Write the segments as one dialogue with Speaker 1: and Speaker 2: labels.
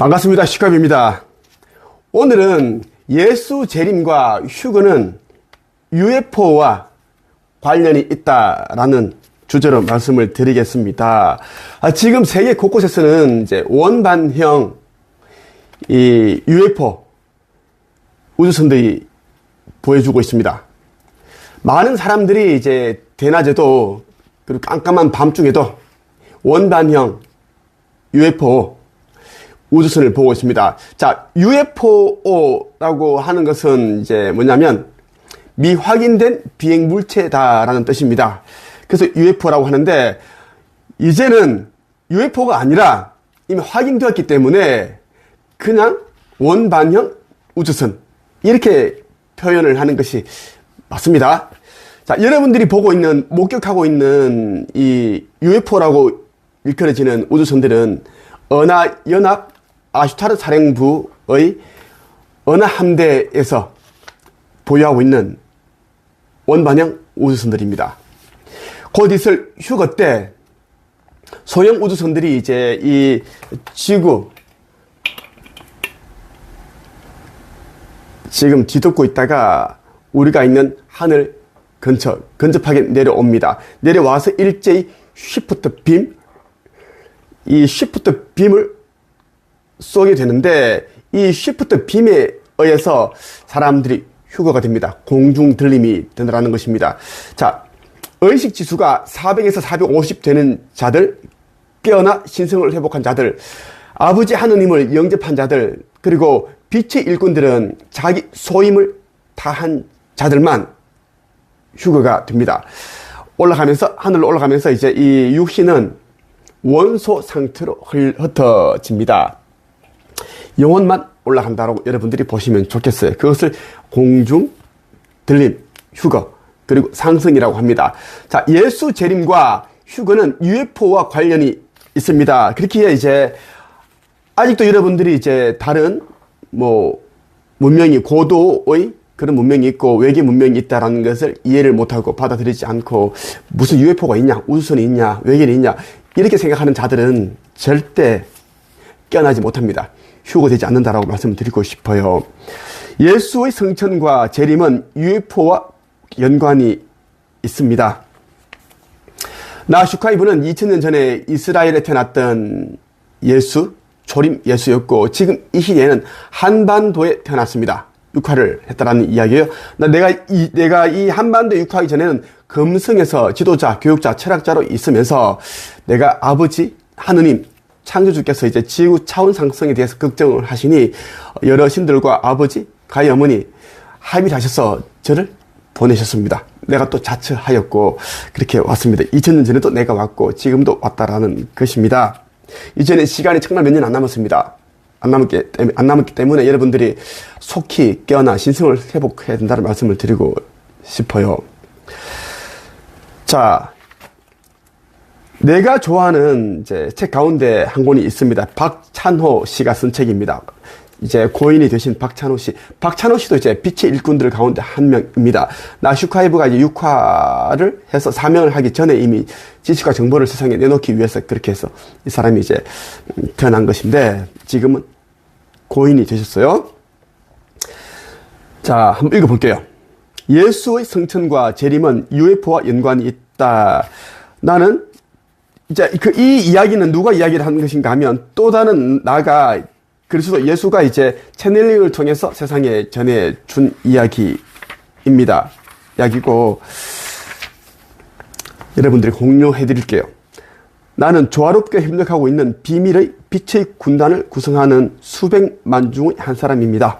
Speaker 1: 반갑습니다. 시캅입니다. 오늘은 예수 재림과 휴거는 UFO와 관련이 있다라는 주제로 말씀을 드리겠습니다. 지금 세계 곳곳에서는 이제 원반형 이 UFO 우주선들이 보여주고 있습니다. 많은 사람들이 이제 대낮에도 그리고 깜깜한 밤중에도 원반형 UFO 우주선을 보고 있습니다. 자, UFO라고 하는 것은 이제 뭐냐면 미확인된 비행 물체다라는 뜻입니다. 그래서 UFO라고 하는데 이제는 UFO가 아니라 이미 확인되었기 때문에 그냥 원반형 우주선 이렇게 표현을 하는 것이 맞습니다. 자, 여러분들이 보고 있는 목격하고 있는 이 UFO라고 일컬어지는 우주선들은 은하연합 아슈타르 사령부의 은하함대에서 보유하고 있는 원반형 우주선들입니다. 곧 있을 휴거 때 소형 우주선들이 이제 이 지구 지금 뒤덮고 있다가 우리가 있는 하늘 근접하게 내려옵니다. 내려와서 일제히 쉬프트 빔, 이 쉬프트 빔을 쏘게 되는데 이 쉬프트 빔에 의해서 사람들이 휴거가 됩니다. 공중 들림이 된다는 것입니다. 자, 의식 지수가 400에서 450 되는 자들, 깨어나 신성을 회복한 자들, 아버지 하느님을 영접한 자들, 그리고 빛의 일꾼들은 자기 소임을 다한 자들만 휴거가 됩니다. 하늘로 올라가면서 이제 이 육신은 원소 상태로 흩어집니다. 영혼만 올라간다고 여러분들이 보시면 좋겠어요. 그것을 공중 들림, 휴거, 그리고 상승이라고 합니다. 자, 예수 재림과 휴거는 UFO와 관련이 있습니다. 그렇기에 이제 아직도 여러분들이 이제 다른 문명이 고도의 그런 문명이 있고 외계 문명이 있다라는 것을 이해를 못하고 받아들이지 않고 무슨 UFO가 있냐, 우주선이 있냐, 외계인이 있냐 이렇게 생각하는 자들은 절대 깨어나지 못합니다. 휴거되지 않는다라고 말씀을 드리고 싶어요. 예수의 성천과 재림은 UFO와 연관이 있습니다. 나 슈카이브는 2000년 전에 이스라엘에 태어났던 예수, 초림 예수였고 지금 이 시대에는 한반도에 태어났습니다. 육화를 했다라는 이야기예요. 내가 이 한반도에 육화하기 전에는 금성에서 지도자, 교육자, 철학자로 있으면서 내가 아버지 하느님 창조주께서 이제 지구 차원 상승에 대해서 걱정을 하시니 여러 신들과 아버지, 가히 어머니 합의를 하셔서 저를 보내셨습니다. 내가 또 자처하였고 그렇게 왔습니다. 2000년 전에도 내가 왔고 지금도 왔다라는 것입니다. 이제는 시간이 정말 몇 년 안 남았습니다. 안 남았기 때문에 여러분들이 속히 깨어나 신성을 회복해야 된다는 말씀을 드리고 싶어요. 자, 내가 좋아하는 이제 책 가운데 한 권이 있습니다. 박찬호 씨가 쓴 책입니다. 이제 고인이 되신 박찬호 씨. 박찬호 씨도 이제 빛의 일꾼들 가운데 한 명입니다. 나 슈카이브가 이제 육화를 해서 사명을 하기 전에 이미 지식과 정보를 세상에 내놓기 위해서 그렇게 해서 이 사람이 이제 태어난 것인데 지금은 고인이 되셨어요. 자, 한번 읽어볼게요. 예수의 성천과 재림은 UFO와 연관이 있다. 나는 이제 이 이야기는 누가 이야기를 하는 것인가 하면 또 다른 나가 그리스도 예수가 이제 채널링을 통해서 세상에 전해준 이야기입니다. 이야기고 여러분들이 공유해 드릴게요. 나는 조화롭게 협력하고 있는 비밀의 빛의 군단을 구성하는 수백만 중의 한 사람입니다.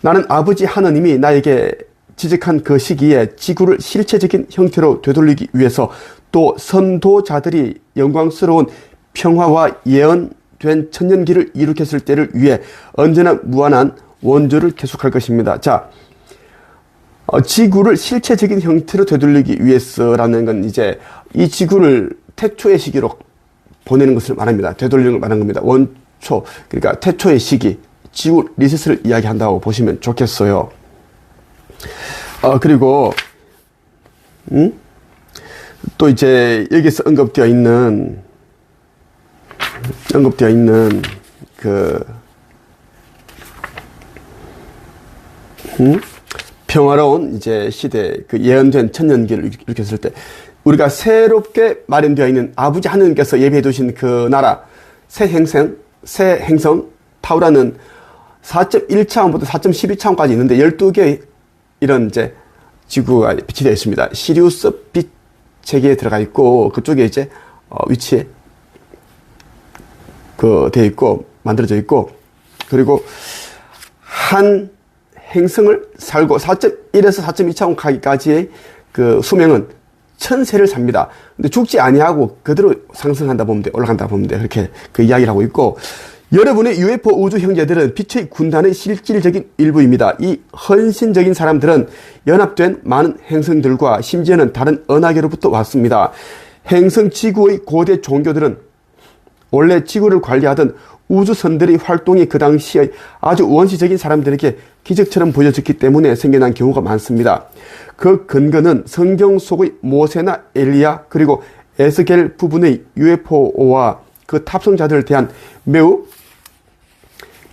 Speaker 1: 나는 아버지 하느님이 나에게 지적한 그 시기에 지구를 실체적인 형태로 되돌리기 위해서 또 선도자들이 영광스러운 평화와 예언된 천년기를 이룩했을 때를 위해 언제나 무한한 원조를 계속할 것입니다. 자, 지구를 실체적인 형태로 되돌리기 위해서라는 건 이제 이 지구를 태초의 시기로 보내는 것을 말합니다. 되돌리는 걸 말하는 겁니다. 원초, 그러니까 태초의 시기, 지구 리셋을 이야기한다고 보시면 좋겠어요. 그리고 또 이제 여기서 언급되어 있는 그 평화로운 이제 시대, 그 예언된 천년기를 일으켰을 때, 우리가 새롭게 마련되어 있는 아버지 하느님께서 예비해 두신 그 나라, 새 행성, 타우라는 4.1차원부터 4.12차원까지 있는데 12개의 이런 이제 지구가 비치되어 있습니다. 시리우스 빛 체계에 들어가 있고, 그쪽에 이제, 위치에, 되어 있고, 만들어져 있고, 그리고 한 행성을 살고 4.1에서 4.2차원까지의 그 수명은 1000세를 삽니다. 근데 죽지 아니하고 그대로 상승한다 보면 돼, 올라간다 보면 돼. 그렇게 그 이야기를 하고 있고, 여러분의 UFO 우주 형제들은 빛의 군단의 실질적인 일부입니다. 이 헌신적인 사람들은 연합된 많은 행성들과 심지어는 다른 은하계로부터 왔습니다. 행성 지구의 고대 종교들은 원래 지구를 관리하던 우주선들의 활동이 그 당시에 아주 원시적인 사람들에게 기적처럼 보여졌기 때문에 생겨난 경우가 많습니다. 그 근거는 성경 속의 모세나 엘리야 그리고 에스겔 부분의 UFO와 그 탑승자들에 대한 매우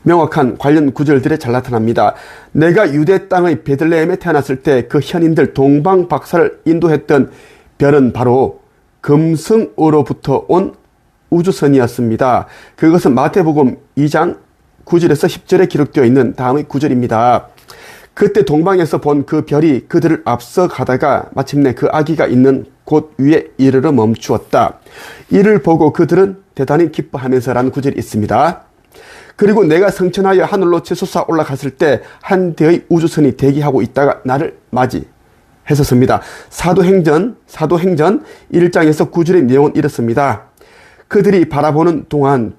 Speaker 1: 명확한 관련 구절들에 잘 나타납니다. 내가 유대 땅의 베들레헴에 태어났을 때 그 현인들 동방 박사를 인도했던 별은 바로 금성으로부터 온 우주선이었습니다. 그것은 마태복음 2장 9절에서 10절에 기록되어 있는 다음의 구절입니다. 그때 동방에서 본 그 별이 그들을 앞서 가다가 마침내 그 아기가 있는 곳 위에 이르러 멈추었다. 이를 보고 그들은 대단히 기뻐하면서라는 구절이 있습니다. 그리고 내가 성천하여 하늘로 치솟아 올라갔을 때 한 대의 우주선이 대기하고 있다가 나를 맞이했었습니다. 사도행전 1장에서 9절의 내용은 이렇습니다. 그들이 바라보는 동안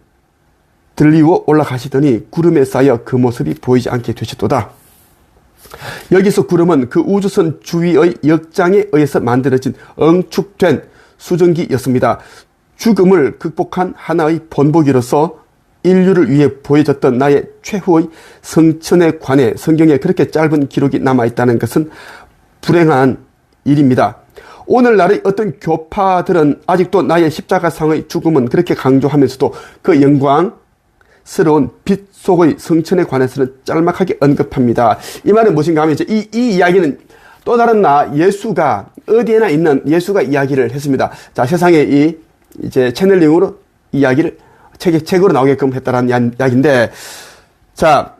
Speaker 1: 들리워 올라가시더니 구름에 쌓여 그 모습이 보이지 않게 되셨도다. 여기서 구름은 그 우주선 주위의 역장에 의해서 만들어진 응축된 수증기였습니다. 죽음을 극복한 하나의 본보기로서 인류를 위해 보여졌던 나의 최후의 성천에 관해 성경에 그렇게 짧은 기록이 남아있다는 것은 불행한 일입니다. 오늘날의 어떤 교파들은 아직도 나의 십자가상의 죽음은 그렇게 강조하면서도 그 영광스러운 빛 속의 성천에 관해서는 짤막하게 언급합니다. 이 말은 무엇인가 하면 이 이야기는 또 다른 예수가 어디에나 있는 예수가 이야기를 했습니다. 자, 세상에 이제 채널링으로 이야기를 책으로 나오게끔 했다라는 이야기인데, 자,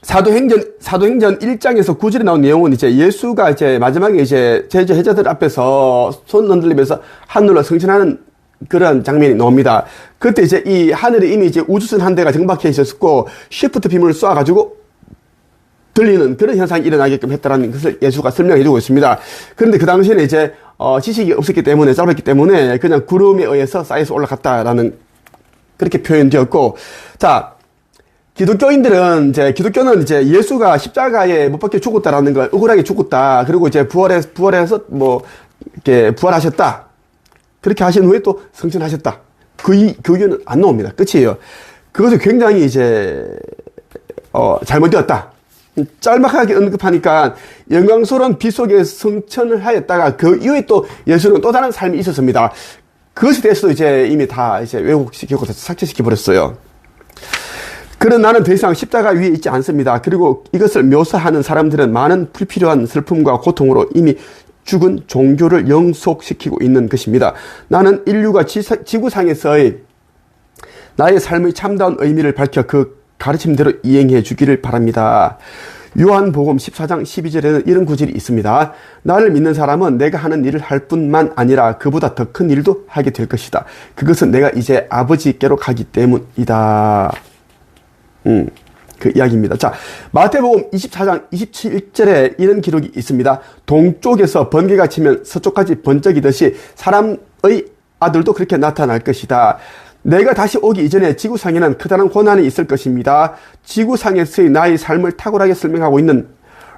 Speaker 1: 사도행전 1장에서 9절에 나온 내용은 이제 예수가 이제 마지막에 이제 제자들 앞에서 손 흔들리면서 하늘로 승천하는 그런 장면이 나옵니다. 그때 이제 이 하늘에 이미 이제 우주선 한 대가 정박해 있었고, 쉬프트 빔을 쏴가지고 들리는 그런 현상이 일어나게끔 했다라는 것을 예수가 설명해 주고 있습니다. 그런데 그 당시에는 이제, 지식이 없었기 때문에, 짧았기 때문에 그냥 구름에 의해서 쌓여서 올라갔다라는 그렇게 표현되었고, 자, 기독교는 이제 예수가 십자가에 못 박혀 죽었다라는 걸 억울하게 죽었다. 그리고 이제 부활해서 이렇게 부활하셨다. 그렇게 하신 후에 또 승천하셨다. 그 의견은 안 나옵니다. 끝이에요. 그것을 굉장히 이제, 잘못되었다. 짤막하게 언급하니까 영광스러운 빛 속에 승천을 하였다가 그 이후에 또 예수는 또 다른 삶이 있었습니다. 그것에 대해서도 이제 이미 다 이제 왜곡시키고 삭제시켜버렸어요. 그런 나는 더 이상 십자가 위에 있지 않습니다. 그리고 이것을 묘사하는 사람들은 많은 불필요한 슬픔과 고통으로 이미 죽은 종교를 영속시키고 있는 것입니다. 나는 인류가 지구상에서의 나의 삶의 참다운 의미를 밝혀 그 가르침대로 이행해 주기를 바랍니다. 요한복음 14장 12절에는 이런 구절이 있습니다. 나를 믿는 사람은 내가 하는 일을 할 뿐만 아니라 그보다 더 큰 일도 하게 될 것이다. 그것은 내가 이제 아버지께로 가기 때문이다. 그 이야기입니다. 자, 마태복음 24장 27절에 이런 기록이 있습니다. 동쪽에서 번개가 치면 서쪽까지 번쩍이듯이 사람의 아들도 그렇게 나타날 것이다. 내가 다시 오기 이전에 지구상에는 커다란 고난이 있을 것입니다. 지구상에서의 나의 삶을 탁월하게 설명하고 있는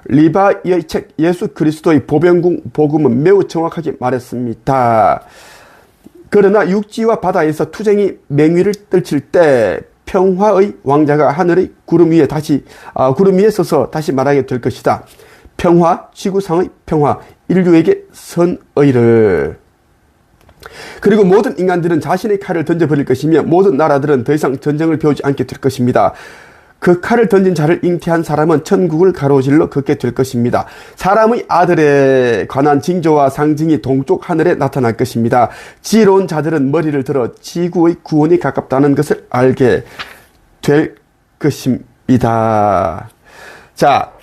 Speaker 1: 리바이의 책 예수 그리스도의 보병궁 복음은 매우 정확하게 말했습니다. 그러나 육지와 바다에서 투쟁이 맹위를 떨칠 때 평화의 왕자가 하늘의 구름 위에 서서 다시 말하게 될 것이다. 평화, 지구상의 평화, 인류에게 선의를. 그리고 모든 인간들은 자신의 칼을 던져버릴 것이며 모든 나라들은 더 이상 전쟁을 배우지 않게 될 것입니다. 그 칼을 던진 자를 잉태한 사람은 천국을 가로질러 걷게 될 것입니다. 사람의 아들에 관한 징조와 상징이 동쪽 하늘에 나타날 것입니다. 지혜로운 자들은 머리를 들어 지구의 구원이 가깝다는 것을 알게 될 것입니다. 자,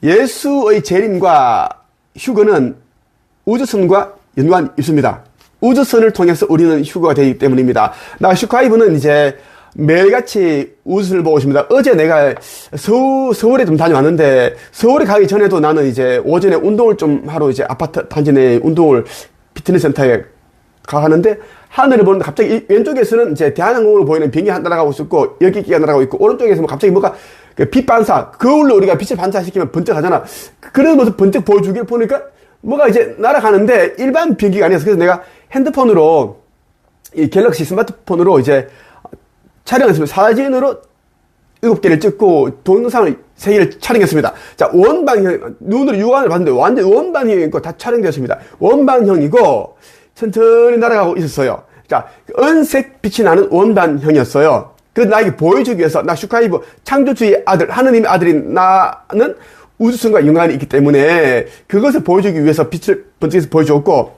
Speaker 1: 예수의 재림과 휴거는 우주선과 연관이 있습니다. 우주선을 통해서 우리는 휴거가 되기 때문입니다. 나 슈카이브는 이제 매일같이 우주선을 보고 있습니다. 어제 내가 서울에 좀 다녀왔는데, 서울에 가기 전에도 나는 이제 오전에 운동을 좀 하러 이제 아파트 단지 내 운동을 피트니스 센터에 가는데, 하늘을 보는데 갑자기 왼쪽에서는 이제 대한항공으로 보이는 비행기 날아가고 있었고, 여기기가 날아가고 있고, 오른쪽에서 갑자기 뭐가 빛 반사, 거울로 우리가 빛을 반사시키면 번쩍하잖아. 그런 모습 번쩍 보여주길 보니까 뭐가 이제 날아가는데 일반 비행기가 아니었어. 그래서 내가 핸드폰으로, 이 갤럭시 스마트폰으로 이제 촬영했습니다. 사진으로 7개를 찍고 동영상을 3개를 촬영했습니다. 자, 원방형, 눈으로 육안을 봤는데 완전 원방형이고 다 촬영되었습니다. 원방형이고 천천히 날아가고 있었어요. 자, 은색 빛이 나는 원방형이었어요. 그 나에게 보여주기 위해서, 나 슈카이브 창조주의 아들, 하느님의 아들인 나는 우주선과 연관이 있기 때문에 그것을 보여주기 위해서 빛을 번쩍해서 보여줬고,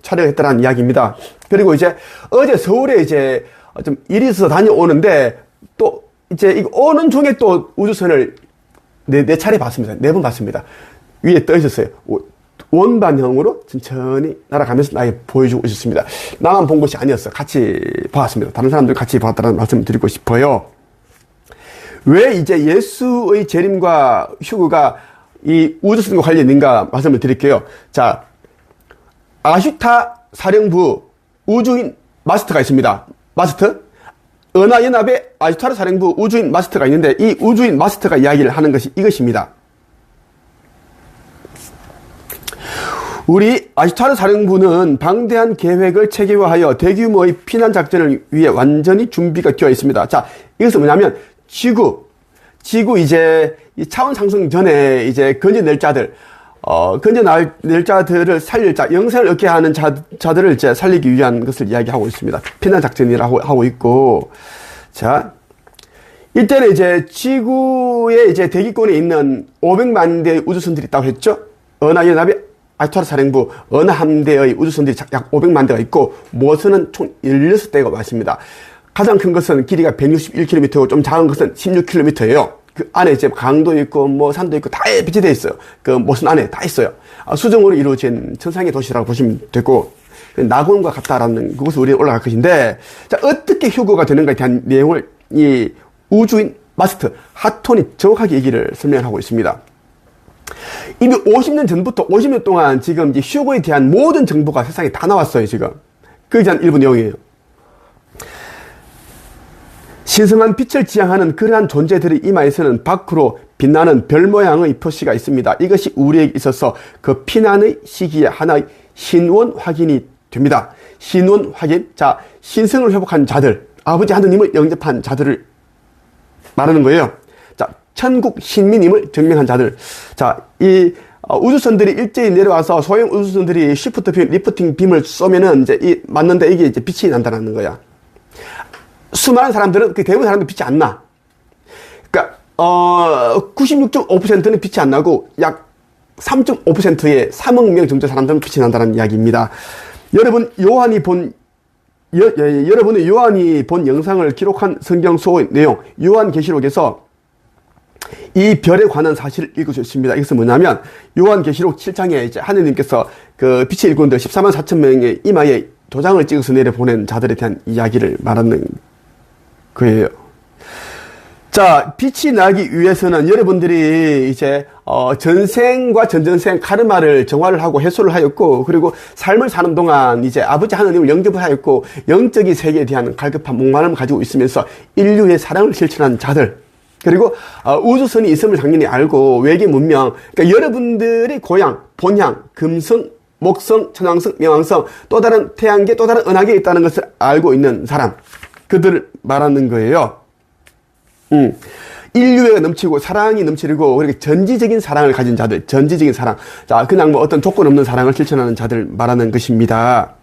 Speaker 1: 촬영했다는 이야기입니다. 그리고 이제 어제 서울에 이제 좀 일이 있어서 다녀오는데, 또 이제 이거 오는 중에 또 우주선을 네 차례 봤습니다. 4번 봤습니다. 위에 떠 있었어요. 원반형으로 천천히 날아가면서 나에게 보여주고 있었습니다. 나만 본 것이 아니었어. 같이 봤습니다. 다른 사람들 같이 봤다는 말씀을 드리고 싶어요. 왜 이제 예수의 재림과 휴거가 이 우주선과 관련인가 말씀을 드릴게요. 자, 아슈타 사령부 우주인 마스터가 있습니다. 마스터? 은하연합의 아슈타르 사령부 우주인 마스터가 있는데, 이 우주인 마스터가 이야기를 하는 것이 이것입니다. 우리 아슈타르 사령부는 방대한 계획을 체계화하여 대규모의 피난 작전을 위해 완전히 준비가 되어 있습니다. 자, 이것은 뭐냐면 지구 이제 이 차원 상승 전에 이제 건져낼 자들, 건져낼 자들을 살릴 자, 영생을 얻게 하는 자들을 이제 살리기 위한 것을 이야기하고 있습니다. 피난 작전이라고 하고 있고, 자, 이때는 이제 지구의 이제 대기권에 있는 500만 대의 우주선들이 있다고 했죠. 은하연합의 아슈타르 사령부 어느 함대의 우주선들이 약 500만 대가 있고, 모선은 총 16대가 왔습니다. 가장 큰 것은 길이가 161km고 좀 작은 것은 16km예요. 그 안에 이제 강도 있고 뭐 산도 있고 다 배치되어 있어요. 그 모선 안에 다 있어요. 수정으로 이루어진 천상의 도시라고 보시면 되고, 낙원과 같다라는 그곳에 우리는 올라갈 것인데, 자, 어떻게 휴거가 되는가에 대한 내용을 이 우주인 마스터 하톤이 정확하게 얘기를 설명하고 있습니다. 이미 50년 전부터 50년 동안 지금 이제 휴거에 대한 모든 정보가 세상에 다 나왔어요, 지금. 거기에 대한 일부 내용이에요. 신성한 빛을 지향하는 그러한 존재들의 이마에서는 밖으로 빛나는 별 모양의 표시가 있습니다. 이것이 우리에게 있어서 그 피난의 시기에 하나의 신원 확인이 됩니다. 신원 확인. 자, 신성을 회복한 자들, 아버지 하느님을 영접한 자들을 말하는 거예요. 자, 천국 신민임을 증명한 자들. 자, 이 우주선들이 일제히 내려와서 소형 우주선들이 시프트 빔, 리프팅 빔을 쏘면은 이제 맞는데 이게 이제 빛이 난다는 거야. 수많은 사람들은, 그 대부분 사람들은 빛이 안 나. 그러니까 96.5%는 빛이 안 나고 약 3.5%의 3억 명 정도 사람들은 빛이 난다는 이야기입니다. 여러분의 요한이 본 영상을 기록한 성경 소의 내용, 요한계시록에서 이 별에 관한 사실을 읽을 수 있습니다. 이것은 뭐냐면, 요한계시록 7장에 이제 하느님께서 그 빛의 일꾼들 14만 4천 명의 이마에 도장을 찍어서 내려보낸 자들에 대한 이야기를 말하는 거예요. 자, 빛이 나기 위해서는 여러분들이 이제 전생과 전전생 카르마를 정화를 하고 해소를 하였고, 그리고 삶을 사는 동안 이제 아버지 하느님을 영접을 하였고, 영적인 세계에 대한 갈급한 목마름을 가지고 있으면서 인류의 사랑을 실천한 자들, 그리고 우주선이 있음을 당연히 알고 외계 문명, 그러니까 여러분들의 고향, 본향, 금성, 목성, 천왕성, 명왕성, 또 다른 태양계, 또 다른 은하계에 있다는 것을 알고 있는 사람, 그들을 말하는 거예요. 인류애가 넘치고 사랑이 넘치고, 그렇게 전지적인 사랑을 가진 자들, 전지적인 사랑. 자, 그냥 뭐 어떤 조건 없는 사랑을 실천하는 자들 말하는 것입니다.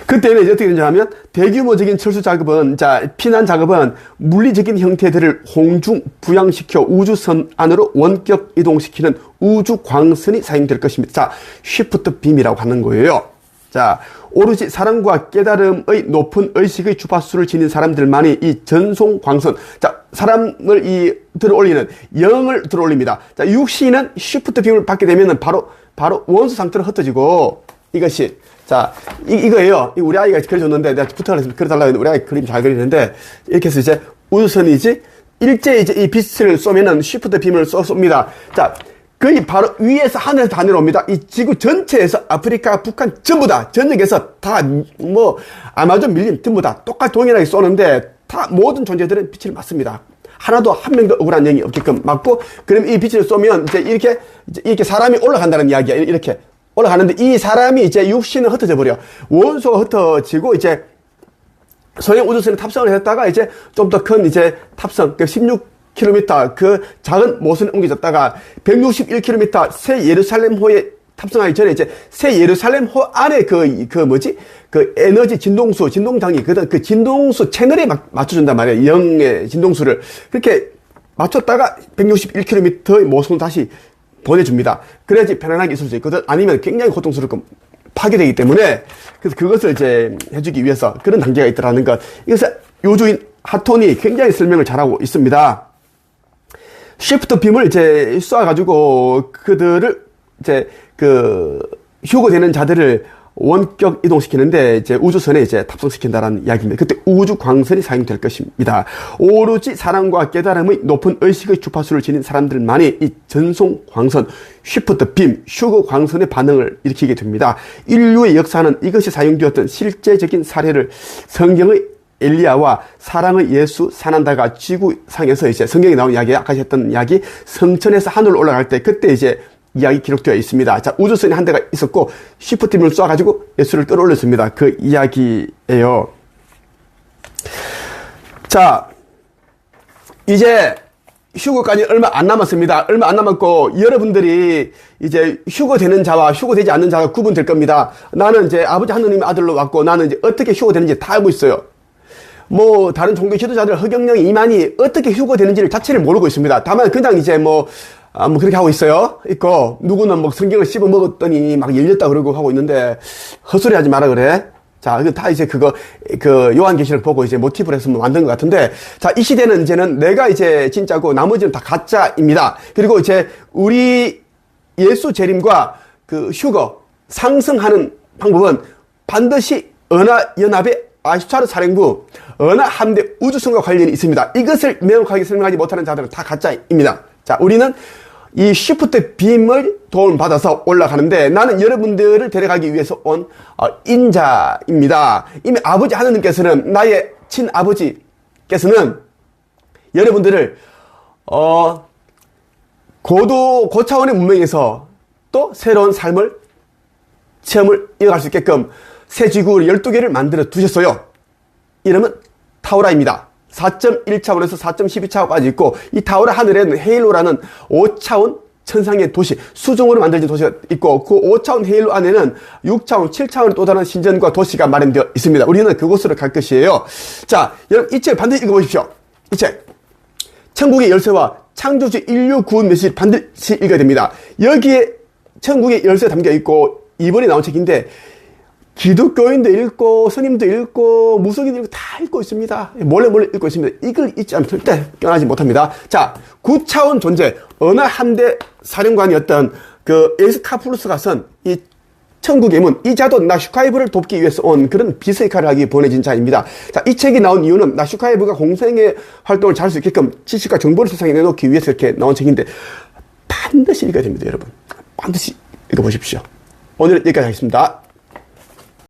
Speaker 1: 그때는 이제 어떻게 되냐면 대규모적인 철수 작업은 피난 작업은 물리적인 형태들을 홍중 부양시켜 우주선 안으로 원격 이동시키는 우주 광선이 사용될 것입니다. 자, 쉬프트 빔이라고 하는 거예요. 자, 오로지 사랑과 깨달음의 높은 의식의 주파수를 지닌 사람들만이 이 전송 광선, 자, 사람을 들어올리는 영을 들어올립니다. 자, 육신은 쉬프트 빔을 받게 되면은 바로 원소 상태로 흩어지고 이것이 자, 이거예요. 우리 아이가 그려줬는데 내가 부탁을 해서 그려달라고 했는데 우리 아이가 그림 잘 그리는데 이렇게 해서 이제 우주선이지 일제히 이제 이 빛을 쏘면은 쉬프트 빔을 쏩니다. 자, 거의 바로 위에서 하늘에서 다 내려옵니다. 이 지구 전체에서 아프리카, 북한 전부 다 전역에서 다 아마존 밀림 전부 다 똑같이 동일하게 쏘는데 다 모든 존재들은 빛을 맞습니다. 하나도 한 명도 억울한 영이 없게끔 맞고 그럼 이 빛을 쏘면 이제 이렇게 사람이 올라간다는 이야기야. 이렇게 올라가는데 이 사람이 이제 육신은 흩어져 버려. 원소가 흩어지고 이제 소형 우주선에 탑승을 했다가 이제 좀 더 큰 이제 탑승 16km 그 작은 모선에 옮겨졌다가 161km 새 예루살렘호에 탑승하기 전에 이제 새 예루살렘호 안에 그 에너지 진동장이 그 진동수 채널에 맞춰준단 말이에요. 영의 진동수를 그렇게 맞췄다가 161km의 모선을 다시 보내줍니다. 그래야지 편안하게 있을 수 있거든. 아니면 굉장히 고통스럽고 파괴되기 때문에 그래서 그것을 이제 해주기 위해서 그런 단계가 있더라는 것. 이것을 요주인 하톤이 굉장히 설명을 잘하고 있습니다. 쉬프트 빔을 이제 쏴가지고 그들을 이제 휴거되는 자들을 원격 이동시키는데 이제 우주선에 이제 탑승시킨다라는 이야기입니다. 그때 우주 광선이 사용될 것입니다. 오로지 사랑과 깨달음의 높은 의식의 주파수를 지닌 사람들만이 이 전송 광선, 쉬프트 빔, 휴거 광선의 반응을 일으키게 됩니다. 인류의 역사는 이것이 사용되었던 실제적인 사례를 성경의 엘리야와 사랑의 예수 사난다가 지구상에서 이제 성경에 나온 이야기, 아까 했던 이야기, 성천에서 하늘로 올라갈 때 그때 이제 이야기 기록되어 있습니다. 자, 우주선이 한 대가 있었고 쉬프트빔을 쏴가지고 예수를 끌어올렸습니다. 그 이야기예요. 자, 이제 휴거까지 얼마 안 남았습니다. 얼마 안 남았고 여러분들이 이제 휴거되는 자와 휴거되지 않는 자가 구분될 겁니다. 나는 이제 아버지 하느님의 아들로 왔고 나는 이제 어떻게 휴거되는지 다 알고 있어요. 다른 종교 지도자들 허경영 이만희 어떻게 휴거되는지를 자체를 모르고 있습니다. 다만 그냥 이제 그렇게 하고 있고, 누구는 성경을 씹어 먹었더니 막 열렸다 그러고 하고 있는데, 헛소리 하지 마라 그래. 자, 이거 다 이제 요한계시록 보고 이제 모티브를 해서 만든 것 같은데, 자, 이 시대는 이제는 내가 이제 진짜고 나머지는 다 가짜입니다. 그리고 이제 우리 예수 재림과 휴거, 상승하는 방법은 반드시 은하연합의 아슈타르 사령부, 은하함대 우주선과 관련이 있습니다. 이것을 명확하게 설명하지 못하는 자들은 다 가짜입니다. 자, 우리는 이 쉬프트 빔을 도움받아서 올라가는데 나는 여러분들을 데려가기 위해서 온 인자입니다. 이미 아버지 하느님께서는 나의 친아버지께서는 여러분들을 고차원의 문명에서 또 새로운 삶을 체험을 이어갈 수 있게끔 새 지구 12개를 만들어 두셨어요. 이름은 타우라입니다. 4.1차원에서 4.12차원까지 있고 이 타우라 하늘에는 헤일로라는 5차원 천상의 도시, 수종으로 만들어진 도시가 있고 그 5차원 헤일로 안에는 6차원, 7차원 또 다른 신전과 도시가 마련되어 있습니다. 우리는 그곳으로 갈 것이에요. 자, 여러분 이 책 반드시 읽어보십시오. 이 책. 천국의 열쇠와 창조주 인류 구원 메시지 반드시 읽어야 됩니다. 여기에 천국의 열쇠가 담겨 있고 이번에 나온 책인데 기독교인도 읽고 스님도 읽고 무속인도 읽고 다 읽고 있습니다. 몰래 읽고 있습니다. 이걸 잊지 않으면 절대 깨어나지 못합니다. 자, 9차원 존재 어느 함대 사령관이었던 에스카푸루스가 쓴 이 천국의 문, 이자도 나슈카이브를 돕기 위해서 온 그런 비서 역할을 하기 보내진 자입니다. 자, 이 책이 나온 이유는 나슈카이브가 공생의 활동을 잘 할 수 있게끔 지식과 정보를 세상에 내놓기 위해서 이렇게 나온 책인데 반드시 읽어야 됩니다, 여러분. 반드시 읽어보십시오. 오늘 여기까지 하겠습니다.